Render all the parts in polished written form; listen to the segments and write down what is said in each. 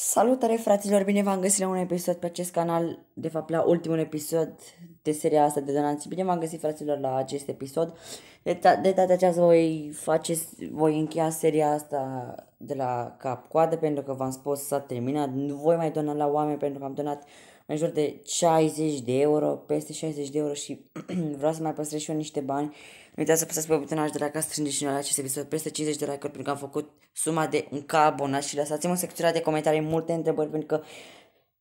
Salutare fraților, bine v-am găsit la un episod pe acest canal, de fapt la ultimul episod de seria asta de donații. Bine v-am găsit fraților la acest episod. De data aceasta voi încheia seria asta de la cap-coadă pentru că v-am spus s-a terminat. Nu voi mai dona la oameni pentru că am donat în jur de 60 de euro, peste 60 de euro și vreau să mai păstrez și eu niște bani. Nu uitați să apăsați pe butonul de like ca să strângeți și noi la acest episod peste 50 de like-uri pentru că am făcut suma de 1k abonați și lăsați-mă în secțiunea de comentarii multe întrebări pentru că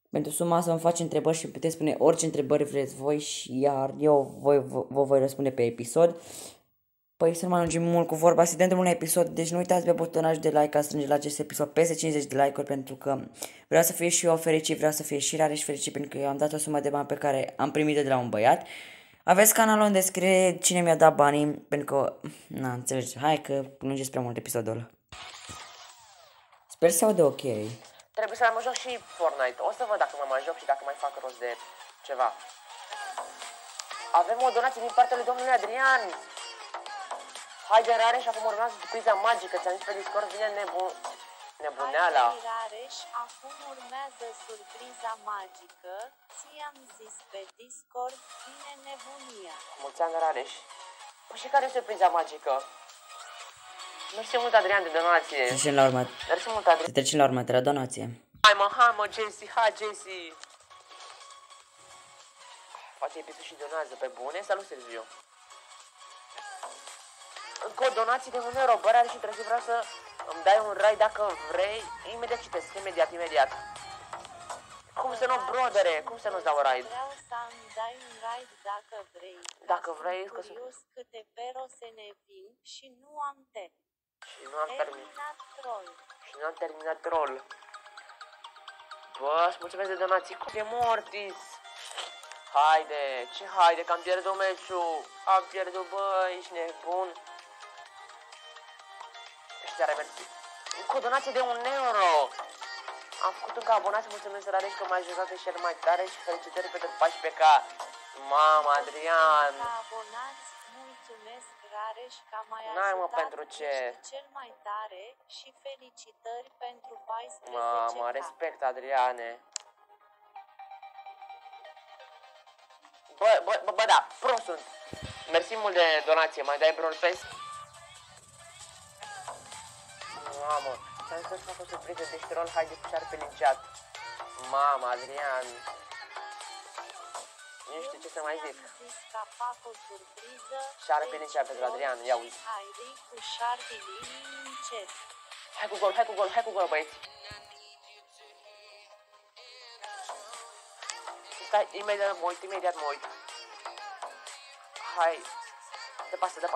pentru suma asta îmi faci întrebări și puteți spune orice întrebări vreți voi și iar eu vă voi răspunde pe episod. Păi să nu mai lungim mult cu vorba, să dăm un episod, deci nu uitați pe butonaj de like ca să strângeți la acest episod peste 50 de like-uri pentru că vreau să fie și eu fericit, vreau să fie și Rare și fericit pentru că eu am dat o sumă de bani pe care am primit-o de la un băiat. Aveți canalul unde scrie cine mi-a dat banii, pentru că, na, înțelegi, hai că lungeți prea mult episodul ăla. Sper să audă ok. Trebuie să mă joc și Fortnite. O să văd dacă mă mai joc și dacă mai fac rost de ceva. Avem o donație din partea lui domnului Adrian. Haide Rare și acum urmează surpriza magică. Ți-am zis pe Discord, vine nebuneala. Haide Rareș, acum urmează surpriza magică. Ți-am zis pe Discord, vine nebunia. Mulți ani Rareș. Păi și care e surpriza magică? Mersi mult Adrian de donație. Trecem la urmă. Mersi mult Adrian. Să trecem la următoarea donație. Hai mă Jesse, hai Jesse. Face episod și donează pe bune. Salut Sergio. Încă o donație de 1 euro, bă, Rare și trebuie vreau să îmi dai un rai dacă vrei. Imediat citesc, imediat. Cum să nu, brodere, cum să nu-ți dau un raid? Vreau să-mi dai un raid dacă vrei. Dacă vrei, că sunt curios câte pero se ne vin și nu am te. Și nu am Terminat troll. Și nu am terminat troll. Bă, îți mulțumesc de donații. Cum e Mortis? Haide, ce haide, că am pierdut meciul. Am pierdut, bă, ești nebun. Ăștia mersi. Cu o donație de 1 euro. Am făcut încă abonați, mulțumesc Rareș că m-ai ajutat cel mai tare și felicitări pentru 14k. Mama, Adrian. Abonați, mulțumesc Rareș că m-ai N-ai, mă, ajutat, pentru ce? ești cel mai tare și felicitări pentru 14k. Mama, respect, Adriane. Bă, da, pro sunt. Mersi mult de donație, mai dai Brawl Pass? Mamă, ți-am zis să fac o surpriză de troll, haide cu șarpele în chat. Mama, Adrian. Nu știu ce să mai zic. Zis că fac o surpriză. Șarpele în chat pentru Adrian, ia uite. Haide cu șarpele încet. Hai cu gol, băieți. Stai, imediat mă uit. Hai. Dă pase. Nu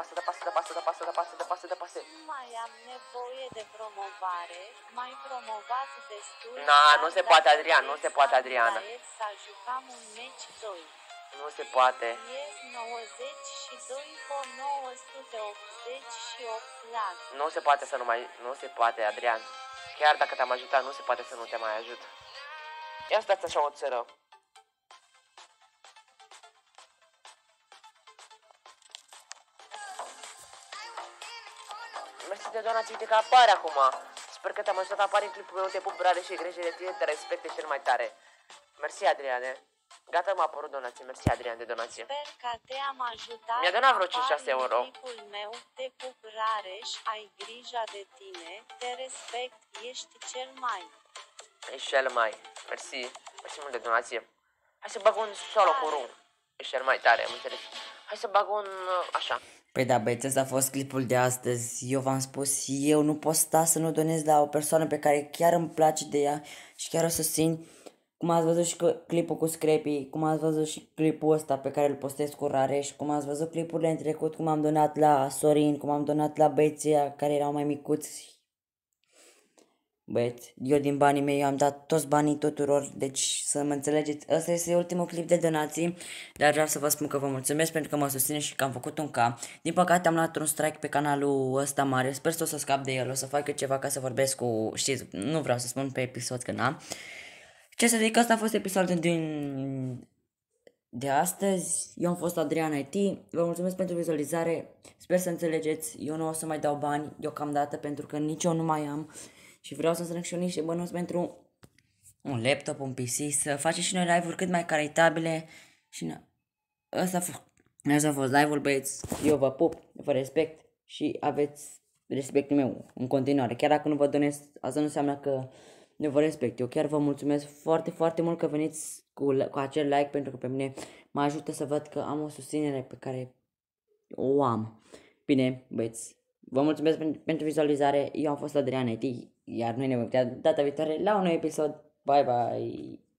mai am nevoie de promovare. Mai promovați destul. Nu se poate, Adrian, nu se poate, Adriana. Să jucam un meci 2. Nu se poate. Ies 92 cu 988 lag. Nu se poate să nu se poate, Adrian. Chiar dacă te-am ajutat, nu se poate să nu te mai ajut. Ia stați așa o țără. Mersi de donații, uite că apare acum. Sper că te-am ajutat, apare în clipul meu, te pup Rare și grijă de tine, te respecte cel mai tare. Mersi, Adriane. Gata, m-a apărut donație. Mersi, Adrian, de donație. Sper că te-am ajutat. Mi-a donat vreo 5-6 euro. Clipul meu, te pup Rareș, ai grijă de tine, te respect, ești cel mai. Ești cel mai. Mersi. Mersi mult de donație. Hai să bag un solo cu rum. Ești cel mai tare, am înțeles. Hai să bag un așa. Păi da, băieți, ăsta a fost clipul de astăzi. Eu v-am spus, eu nu pot sta să nu donez la o persoană pe care chiar îmi place de ea și chiar o susțin. Cum ați văzut și clipul cu Scrappy, cum ați văzut și clipul ăsta pe care îl postez cu Rareș, cum ați văzut clipurile în trecut, cum am donat la Sorin, cum am donat la băieții care erau mai micuți. Băieți, eu din banii mei eu am dat toți banii tuturor, deci să mă înțelegeți, ăsta este ultimul clip de donații, dar vreau să vă spun că vă mulțumesc pentru că mă susțineți și că am făcut un K. Din păcate am luat un strike pe canalul ăsta mare, sper să o să scap de el, o să fac eu ceva ca să vorbesc cu, știți, nu vreau să spun pe episod că n-am. Ce să zic, ăsta a fost episodul de astăzi. Eu am fost Adrian IT, vă mulțumesc pentru vizualizare, sper să înțelegeți, eu nu o să mai dau bani deocamdată pentru că nici eu nu mai am. Și vreau să strâng și eu niște bănuți pentru un laptop, un PC, să facem și noi live-uri cât mai caritabile și ăsta a fost live-ul, băieți. Eu vă pup, vă respect și aveți respectul meu în continuare. Chiar dacă nu vă donez, asta nu înseamnă că nu vă respect. Eu chiar vă mulțumesc foarte, foarte mult că veniți cu acel like, pentru că pe mine mă ajută să văd că am o susținere pe care o am. Bine, băieți, vă mulțumesc pentru vizualizare. Eu am fost Adrian IT, iar noi ne vom vedea data viitoare la un nou episod. Bye, bye!